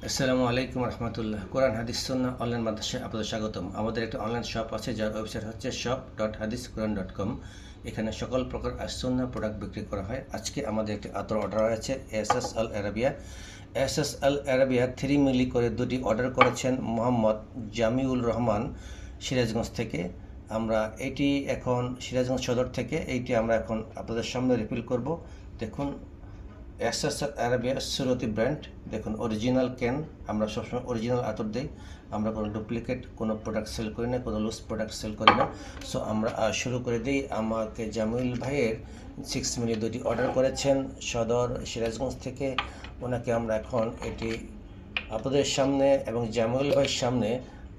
আসসালামু আলাইকুম রহমতুল্লাহ। কোরআন হাদিস সুন্নাহ অনলাইন মাদ্রাসায় আপনাদের স্বাগতম। আমাদের একটা অনলাইন শপ আছে যার ওয়েবসাইট হচ্ছে shop.hadisquran.com। এখানে সকল প্রকার সুন্নাহ প্রোডাক্ট বিক্রি করা হয়। আজকে আমাদের একটি আতর অর্ডার আছে SS Al Arabiya. SS Al Arabiya 3 মিলি করে দুটি অর্ডার করেছেন মোহাম্মদ জামিউল রহমান সিরাজগঞ্জ থেকে। আমরা এটি এখন সিরাজগঞ্জ সদর থেকে এইটি আমরা এখন আপনাদের সামনে রিফিল করব। দেখুন, এসএস আরাবিয়া সুরতি ব্র্যান্ড। দেখুন অরিজিনাল ক্যান, আমরা সবসময় অরিজিনাল আতর দিই। আমরা কোনো ডুপ্লিকেট কোনো প্রোডাক্ট সেল করি না, কোনো লুজ প্রোডাক্ট সেল করি না। সো আমরা শুরু করে দিই। আমাকে জামিল ভাইয়ের 6 মিলি দুটি অর্ডার করেছেন সদর সিরাজগঞ্জ থেকে। ওনাকে আমরা এখন এটি আপনাদের সামনে এবং জামিল ভাইয়ের সামনে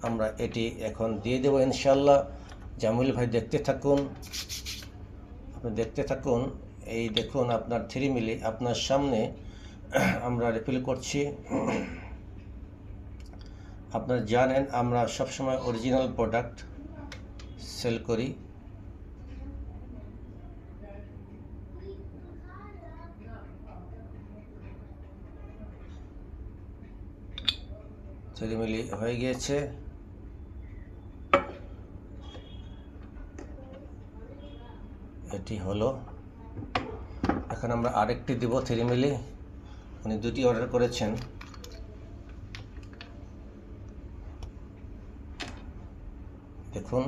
আমরা এটি এখন দিয়ে দেবো ইনশাল্লাহ। জামিল ভাই দেখতে থাকুন, আপনি দেখতে থাকুন। এই দেখুন আপনার 3 মিলি আপনার সামনে আমরা রিফিল করছি। আপনারা জানেন আমরা সবসময় অরিজিনাল প্রোডাক্ট সেল করি। থ্রি মিলি হয়ে গিয়েছে। এটি হলো। এখন আমরা আরেকটি দিব 3 মিলি। উনি দুটি অর্ডার করেছেন। দেখুন,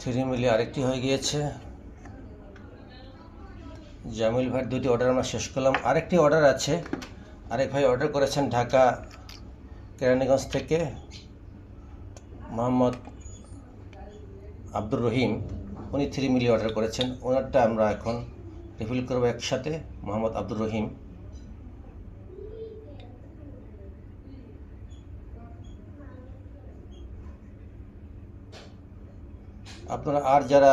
থ্রি মিলি আরেকটি হয়ে গিয়েছে। জামিল ভাই দুটি অর্ডার আমরা শেষ করলাম। আরেকটি অর্ডার আছে, আরেক ভাই অর্ডার করেছেন ঢাকা কেরানীগঞ্জ থেকে, মোহাম্মদ আব্দুর রহিম। উনি 3 মিলি অর্ডার করেছেন। ওনারটা আমরা এখন রিফিল করবো একসাথে। মোহাম্মদ আব্দুর রহিম। আপনারা আর যারা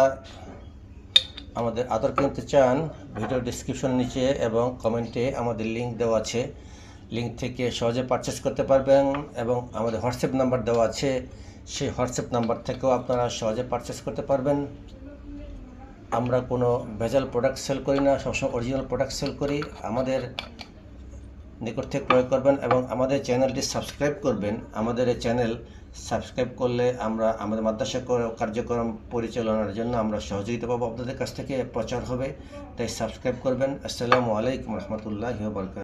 আমাদের আতর কিনতে চান, ভিডিও ডিসক্রিপশন নিচে এবং কমেন্টে আমাদের লিঙ্ক দেওয়া আছে। লিঙ্ক থেকে সহজে পারচেস করতে পারবেন এবং আমাদের হোয়াটসঅ্যাপ নাম্বার দেওয়া আছে, সেই হোয়াটসঅ্যাপ নাম্বার থেকেও আপনারা সহজে পারচেস করতে পারবেন। আমরা কোনো ভেজাল প্রোডাক্ট সেল করি না, সবসময় অরিজিনাল প্রোডাক্ট সেল করি। আমাদের নিকট থেকে ক্রয় করবেন এবং আমাদের চ্যানেলটি সাবস্ক্রাইব করবেন। আমাদের এই চ্যানেল সাবস্ক্রাইব করলে আমরা আমাদের মাদ্রাসা কার্যক্রম পরিচালনার জন্য আমরা সহযোগিতা পাবো, আপনাদের কাছ থেকে প্রচার হবে। তাই সাবস্ক্রাইব করবেন। আসসালামু আলাইকুম রহমতুল্লাহি ওয়া বারাকাতুহু।